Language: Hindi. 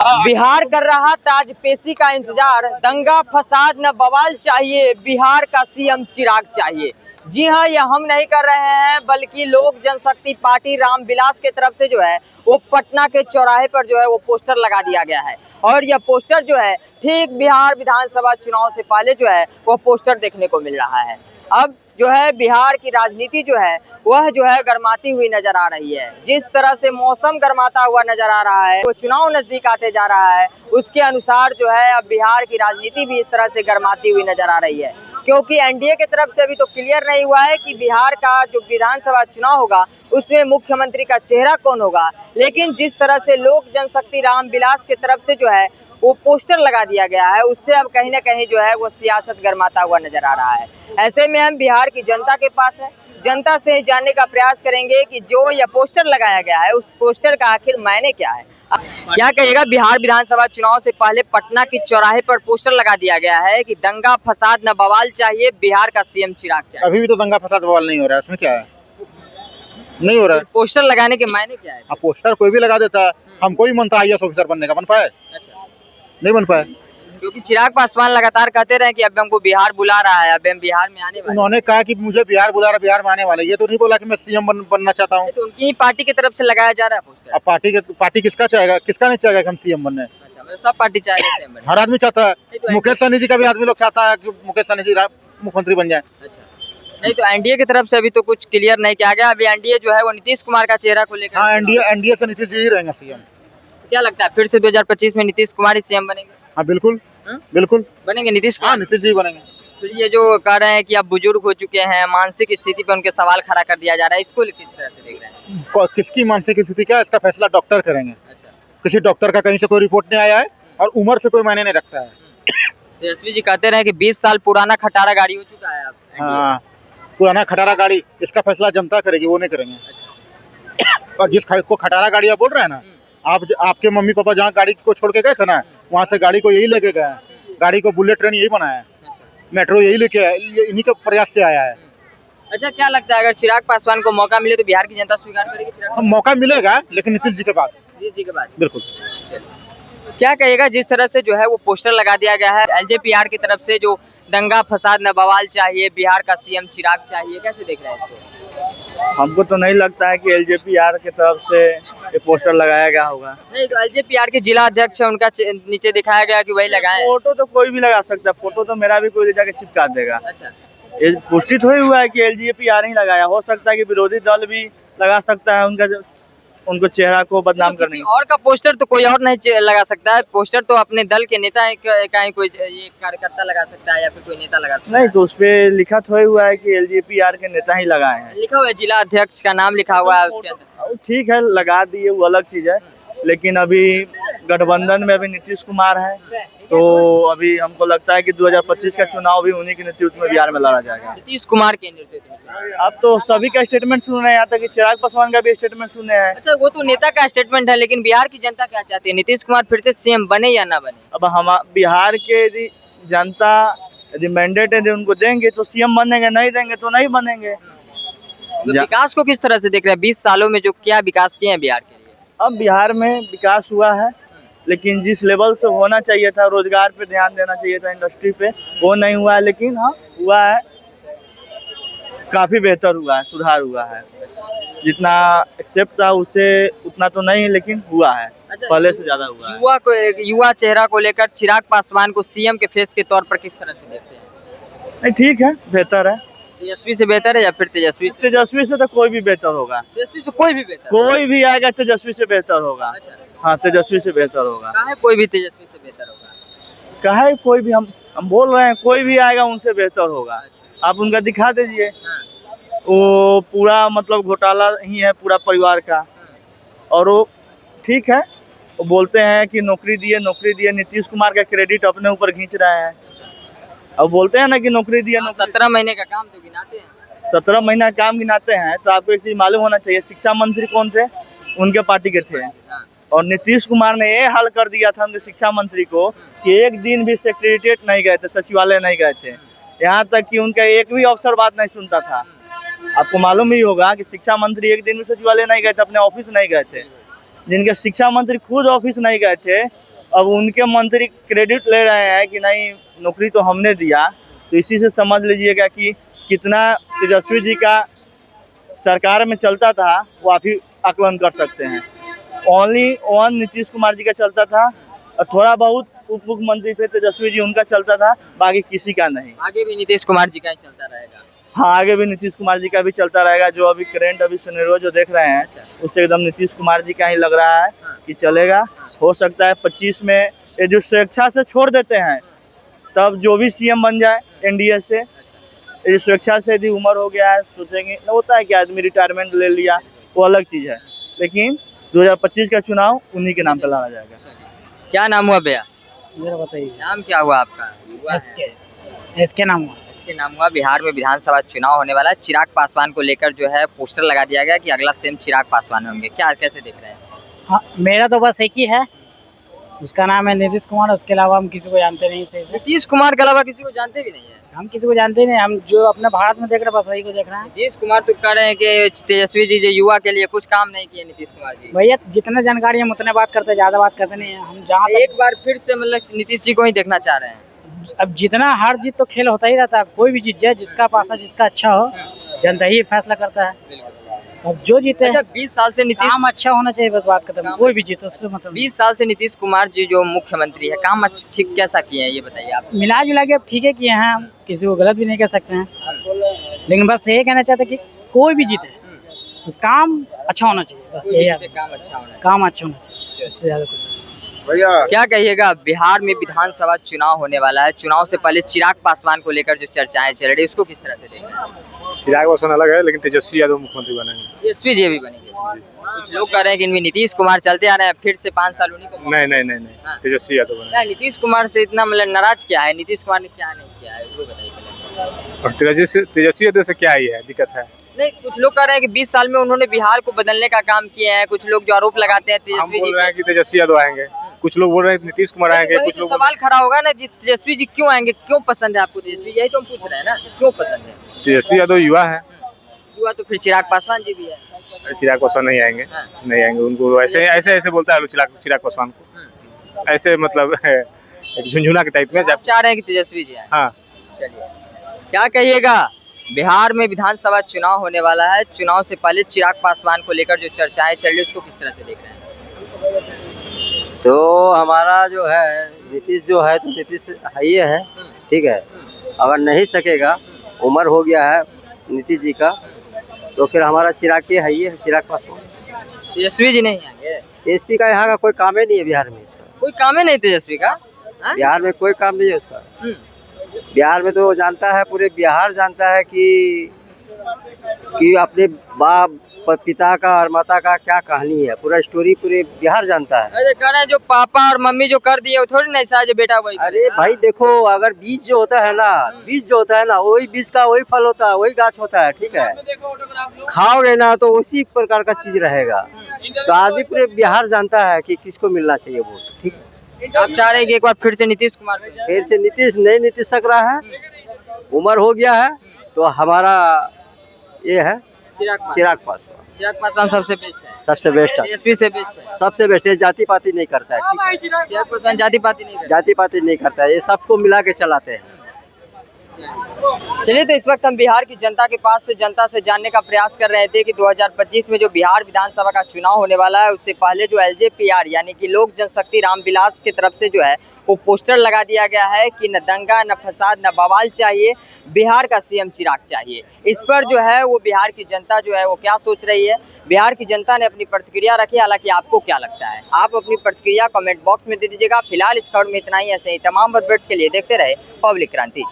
बिहार कर रहा ताज पेशी का इंतजार, दंगा फसाद न बवाल चाहिए, बिहार का सीएम चिराग चाहिए। जी हाँ, यह हम नहीं कर रहे हैं बल्कि लोक जनशक्ति पार्टी रामविलास के तरफ से जो है वो पटना के चौराहे पर जो है वो पोस्टर लगा दिया गया है। और यह पोस्टर जो है ठीक बिहार विधानसभा चुनाव से पहले जो है वो पोस्टर देखने को मिल रहा है। अब जो है बिहार की राजनीति जो है वह जो है गर्माती हुई नजर आ रही है। जिस तरह से मौसम गर्माता हुआ नजर आ रहा है, वो चुनाव नजदीक आते जा रहा है, उसके अनुसार जो है अब बिहार की राजनीति भी इस तरह से गर्माती हुई नजर आ रही है। क्योंकि एनडीए की तरफ से अभी तो क्लियर नहीं हुआ है कि बिहार का जो विधानसभा चुनाव होगा उसमें मुख्यमंत्री का चेहरा कौन होगा, लेकिन जिस तरह से लोक जनशक्ति रामविलास की तरफ से जो है वो पोस्टर लगा दिया गया है, उससे अब कहीं ना कहीं जो है वो सियासत गर्माता हुआ नजर आ रहा है। ऐसे में हम बिहार की जनता के पास है, जनता से जानने का प्रयास करेंगे कि जो यह पोस्टर लगाया गया है उस पोस्टर का आखिर मायने क्या है। क्या कहिएगा, बिहार विधानसभा चुनाव से पहले पटना के चौराहे पर पोस्टर लगा दिया गया है कि दंगा फसाद न बवाल चाहिए, बिहार का सीएम चिराग चाहिए। अभी भी तो दंगा फसाद बवाल नहीं हो रहा है, उसमें क्या है? नहीं हो रहा है। पोस्टर लगाने के मायने क्या है? पोस्टर कोई भी लगा देता है। हमको भी मन था IAS ऑफिसर बनने का, बन पाए? नहीं बन पाए। क्योंकि चिराग पासवान लगातार कहते रहे कि अब हमको बिहार बुला रहा है, अब हम बिहार में आने वाले। उन्होंने कहा कि मुझे बिहार बुला रहा, बिहार में आने वाले। ये तो नहीं बोला कि मैं सीएम बनना चाहता हूँ। तो उनकी पार्टी की तरफ से लगाया जा रहा है पोस्टर। अब पार्टी किसका चाहेगा, किसका नहीं चाहेगा कि हम सीएम बनने? अच्छा, मतलब सब पार्टी चाहेगा सीएम बनने। हर आदमी चाहता है। मुकेश सहनी जी का भी आदमी लोग चाहता है कि मुकेश सहनी जी मुख्यमंत्री बन जाए। अच्छा, नहीं तो एनडीए की तरफ से अभी तो कुछ क्लियर नहीं किया गया। अभी एनडीए जो है वो नीतीश कुमार का चेहरा को लेकर। हाँ, एनडीए से नीतीश जी ही रहेंगे सीएम। क्या लगता है फिर से 2025 में नीतीश कुमार ही सीएम बनेंगे? हाँ बिल्कुल, बिल्कुल बनेंगे नीतीश कुमार। हाँ, नीतीश जी बनेंगे। फिर ये जो कह रहे हैं कि अब बुजुर्ग हो चुके हैं, मानसिक स्थिति पे उनके सवाल खड़ा कर दिया जा रहा है, इसको किस तरह से देख रहे हैं? किसकी मानसिक स्थिति क्या है, इसका फैसला डॉक्टर करेंगे। अच्छा, किसी डॉक्टर का कहीं से कोई रिपोर्ट नहीं आया है और उम्र से कोई मायने नहीं रखता है। तेजस्वी जी कहते रहे कि 20 साल पुराना खटारा गाड़ी हो चुका है अब। हाँ, पुराना खटारा गाड़ी, इसका फैसला जनता करेगी, वो नहीं करेंगे। अच्छा। और जिस को खटारा गाड़ी आप बोल रहे हैं ना, आपके मम्मी पापा जहाँ गाड़ी को छोड़ के गए थे ना, वहाँ से गाड़ी को यही लेके गए हैं। गाड़ी को बुलेट ट्रेन यही बनाया है, मेट्रो यही लेके आया, इन्हीं के प्रयास से आया है। अच्छा, क्या लगता है अगर चिराग पासवान को मौका मिले तो बिहार की जनता स्वीकार करेगी चिराग? मौका मिलेगा, लेकिन नीतीश जी के बाद। नीतीश जी के बाद बिल्कुल। क्या कहिएगा, जिस तरह से जो है वो पोस्टर लगा दिया गया है एलजेपीआर की तरफ से, जो दंगा फसाद न बवाल चाहिए, बिहार का सीएम चिराग चाहिए, कैसे देख रहे हैं इसको? हमको तो नहीं लगता है कि एलजेपीआर की तरफ से ये पोस्टर लगाया गया होगा। नहीं, तो एलजेपीआर के जिला अध्यक्ष है, उनका नीचे दिखाया गया कि वही लगाए। फोटो तो कोई भी लगा सकता है, फोटो तो मेरा भी कोई ले जाके चिपका देगा। अच्छा, ये पुष्टि थोड़ी हुआ है कि एलजेपीआर ही लगाया, हो सकता है कि विरोधी दल भी लगा सकता है उनको चेहरा को बदनाम करने किसी और का पोस्टर तो कोई और नहीं लगा सकता है। पोस्टर तो अपने दल के नेता का ही कोई ये कार्यकर्ता लगा सकता है या फिर कोई नेता लगा सकता है। नहीं, तो उसपे लिखा थोड़ी हुआ है कि एलजेपीआर के नेता ही लगाए हैं। लिखा हुआ है, जिला अध्यक्ष का नाम लिखा हुआ है उसके अंदर। ठीक है, लगा दिए, वो अलग चीज है, लेकिन अभी गठबंधन में अभी नीतीश कुमार है, तो अभी हमको लगता है कि 2025 का चुनाव भी उन्हीं के नेतृत्व में बिहार में लड़ा जाएगा। नीतीश कुमार के नेतृत्व में। अब तो सभी का स्टेटमेंट सुन रहे हैं, यहाँ तक कि चिराग पासवान का भी स्टेटमेंट सुने हैं। अच्छा, वो तो नेता का स्टेटमेंट है, लेकिन बिहार की जनता क्या चाहती है? नीतीश कुमार फिर से सीएम बने या ना बने? अब हम बिहार के यदि जनता यदि मैंडेट यदि उनको देंगे तो सीएम बनेंगे, नहीं देंगे तो नहीं बनेंगे। तो विकास को किस तरह से देख रहे हैं? 20 सालों में जो क्या विकास किए हैं बिहार के लिए? अब बिहार में विकास हुआ है, लेकिन जिस लेवल से होना चाहिए था, रोजगार पे ध्यान देना चाहिए था, इंडस्ट्री पे, वो नहीं हुआ है। लेकिन हाँ, हुआ है, काफी बेहतर हुआ है, सुधार हुआ है। जितना एक्सेप्ट था उससे उतना तो नहीं, लेकिन हुआ है। अच्छा, पहले से ज्यादा हुआ है। युवा चेहरा को लेकर चिराग पासवान को सीएम के फेस के तौर पर किस तरह से देखते हैं? नहीं, ठीक है, बेहतर है। तेजस्वी से बेहतर है या फिर तेजस्वी से तो कोई भी बेहतर होगा। तेजस्वी से कोई भी बेहतर? कोई भी आएगा तेजस्वी से बेहतर होगा। अच्छा। हाँ, तेजस्वी से बेहतर होगा। काहे कोई भी तेजस्वी से बेहतर होगा? काहे कोई भी, हम बोल रहे हैं कोई भी आएगा उनसे बेहतर होगा। अच्छा। आप उनका दिखा दीजिए। हाँ। वो पूरा मतलब घोटाला ही है पूरा परिवार का। हाँ। और वो ठीक है, वो बोलते हैं कि नौकरी दिए, नीतीश कुमार का क्रेडिट अपने ऊपर खींच रहे हैं। अब बोलते हैं ना कि नौकरी दिए। 17 महीने का काम तो गिनाते हैं। 17 महीना काम गिनाते हैं, तो आपको एक चीज मालूम होना चाहिए, शिक्षा मंत्री कौन थे? उनके पार्टी के थे। और नीतीश कुमार ने ये हाल कर दिया था उनके शिक्षा मंत्री को कि एक दिन भी सेक्रेटरिएट नहीं गए थे, सचिवालय नहीं गए थे, यहाँ तक कि उनका एक भी अफसर बात नहीं सुनता था। आपको मालूम ही होगा कि शिक्षा मंत्री एक दिन भी सचिवालय नहीं गए थे, अपने ऑफिस नहीं गए थे। जिनके शिक्षा मंत्री खुद ऑफिस नहीं गए थे, अब उनके मंत्री क्रेडिट ले रहे हैं कि नहीं नौकरी तो हमने दिया, तो इसी से समझ लीजिएगा कि कितना तेजस्वी जी का सरकार में चलता था वो आप ही आकलन कर सकते हैं। ओनली वन नीतीश कुमार जी का चलता था और थोड़ा बहुत उप मुख्यमंत्री थे तेजस्वी जी, उनका चलता था, बाकी किसी का नहीं। आगे भी नीतीश कुमार जी का ही चलता रहेगा। हाँ, आगे भी नीतीश कुमार जी का भी चलता रहेगा। जो अभी करंट अभी सिनेरियो जो देख रहे हैं उससे एकदम नीतीश कुमार जी का ही लग रहा है कि चलेगा। हो सकता है 25 में ये जो स्वेच्छा से छोड़ देते हैं तब जो भी सीएम बन जाए एनडीए से, ये स्वेच्छा से यदि उम्र हो गया है सोचेंगे, होता है कि आदमी रिटायरमेंट ले लिया वो अलग चीज़ है, लेकिन 2025 का चुनाव उन्हीं के नाम पे लड़ा जाएगा। क्या नाम हुआ भैया? मेरा बताइए। नाम क्या हुआ आपका? एसके नाम हुआ। इसके नाम हुआ। बिहार में विधानसभा चुनाव होने वाला है। चिराग पासवान को लेकर जो है पोस्टर लगा दिया गया कि अगला सीएम चिराग पासवान होंगे। क्या कैसे देख रहे हैं? हाँ, मेरा तो बस एक ही है, उसका नाम है नीतीश कुमार। उसके अलावा हम किसी को जानते नहीं सही से। नीतीश कुमार के अलावा किसी को जानते भी नहीं है? हम किसी को जानते ही नहीं, हम जो अपने भारत में देख रहे हैं बस वही को देख रहे हैं। नीतीश कुमार तो कह रहे हैं कि तेजस्वी जी जो युवा के लिए कुछ काम नहीं किए नीतीश कुमार जी। भैया जितने जानकारी हम उतने बात करते हैं, ज़्यादा बात करते नहीं है हम। जहाँ एक बार फिर से मतलब नीतीश जी को ही देखना चाह रहे हैं। अब जितना हार जीत तो खेल होता ही रहता है, कोई भी जीत जाए, जिसका पासा जिसका अच्छा हो जनता ही फैसला करता है। अब जो जीते, अच्छा 20 साल से नीतीश काम अच्छा होना चाहिए, बस बात खत्म। कोई भी जीते उससे मतलब 20 साल से नीतीश कुमार जी जो मुख्यमंत्री है काम ठीक कैसा किए हैं ये बताइए आप। मिला जुला के अब ठीक है किए हैं, हम किसी को गलत भी नहीं कह सकते हैं, लेकिन बस यही कहना चाहते कि कोई भी जीते बस काम अच्छा होना चाहिए, बस यही है। काम अच्छा होना चाहिए। काम अच्छा होना चाहिए, इससे ज्यादा कुछ। भैया क्या कहिएगा? बिहार में विधानसभा चुनाव होने वाला है। चुनाव से पहले चिराग पासवान को लेकर जो चर्चाएं चल रही है उसको किस तरह से देख रहे हैं? चिराग पासवान अलग है, लेकिन तेजस्वी यादव मुख्यमंत्री बनेंगे। तेजस्वी जी भी बनेंगे। कुछ लोग कह रहे हैं कि इनमें नीतीश कुमार चलते आ रहे हैं, फिर से 5 साल उन्हीं को। नहीं, हाँ। तेजस्वी यादव बनेंगे। नहीं, नीतीश कुमार से इतना मतलब नाराज क्या है? नीतीश कुमार ने क्या नहीं किया है वो बताइए पहले। और तेजस्वी यादव से क्या ही है दिक्कत है? नहीं, कुछ लोग कह रहे हैं कि 20 साल में उन्होंने बिहार को बदलने का काम किया है। कुछ लोग जो आरोप लगाते हैं हम तेजस्वी जी बोल रहे हैं पे। कि तेजस्वी यादव आएंगे, कुछ लोग बोल रहे हैं नीतीश कुमार आएंगे, वही कुछ तो लोग सवाल खड़ा होगा ना जी, तेजस्वी जी क्यों आएंगे? क्यों पसंद है आपको तेजस्वी? यही तो हम पूछ रहे हैं ना, क्यों पसंद है? तेजस्वी यादव युवा है। युवा तो फिर चिराग पासवान जी भी है। चिराग पासवान नहीं आएंगे, हाँ। नहीं आएंगे। उनको ऐसे बोलता है चिराग पासवान को, ऐसे मतलब एक झुनझुना के टाइप में। आप चाह रहे हैं कि तेजस्वी जी आए? हाँ, चलिए, क्या कहिएगा? बिहार में विधानसभा चुनाव होने वाला है। चुनाव से पहले चिराग पासवान को लेकर जो चर्चाएं चल रही है उसको किस तरह से देख रहे हैं? तो हमारा जो है नीतीश जो है, तो नीतीश है ही है, ठीक है। अगर नहीं सकेगा, उम्र हो गया है नीतीश जी का, तो फिर हमारा चिराग के है ही है, चिराग पासवान। तेजस्वी जी नहीं आएंगे? तेजस्वी का यहाँ का कोई काम ही नहीं है बिहार में, इसका कोई काम ही नहीं तेजस्वी का। हाँ? बिहार में कोई काम नहीं है उसका। बिहार में तो वो जानता है, पूरे बिहार जानता है कि अपने बाप पिता का और माता का क्या कहानी है, पूरा स्टोरी पूरे बिहार जानता है। अरे कह रहे हैं जो पापा और मम्मी जो कर दिए वो थोड़ी नहीं ऐसा जो बेटा वही। अरे भाई देखो, अगर बीज जो होता है ना, वही बीज का वही फल होता है, वही गाछ होता है, ठीक है। खाओगे ना तो उसी प्रकार का चीज रहेगा। तो आदमी पूरे बिहार जानता है कि किसको मिलना चाहिए वोट, ठीक है। आप चाह रहे हैं कि एक बार फिर से नीतीश कुमार को? फिर से नीतीश नहीं, नीतीश सक रहा है, उम्र हो गया है, तो हमारा ये है चिराग पासवान। चिराग पासवान सबसे बेस्ट है, सबसे बेस्ट है, तेजस्वी से बेस्ट है, सबसे बेस्ट है। जाति पाति नहीं करता है, ठीक है? चिराग पासवान जाति पाति नहीं करता। जाति पाति नहीं करता है, ये सबको मिला के चलाते हैं। चलिए, तो इस वक्त हम बिहार की जनता के पास से जनता से जानने का प्रयास कर रहे थे कि 2025 में जो बिहार विधानसभा का चुनाव होने वाला है उससे पहले जो एलजेपीआर यानी कि लोक जनशक्ति रामविलास की तरफ से जो है वो पोस्टर लगा दिया गया है कि न दंगा न फसाद न बवाल चाहिए, बिहार का सीएम चिराग चाहिए। इस पर जो है वो बिहार की जनता जो है वो क्या सोच रही है, बिहार की जनता ने अपनी प्रतिक्रिया रखी। हालांकि आपको क्या लगता है, आप अपनी प्रतिक्रिया कमेंट बॉक्स में दे दीजिएगा। फिलहाल इस खबर में इतना ही। ऐसे ही तमाम अपडेट्स के लिए देखते रहे पब्लिक क्रांति।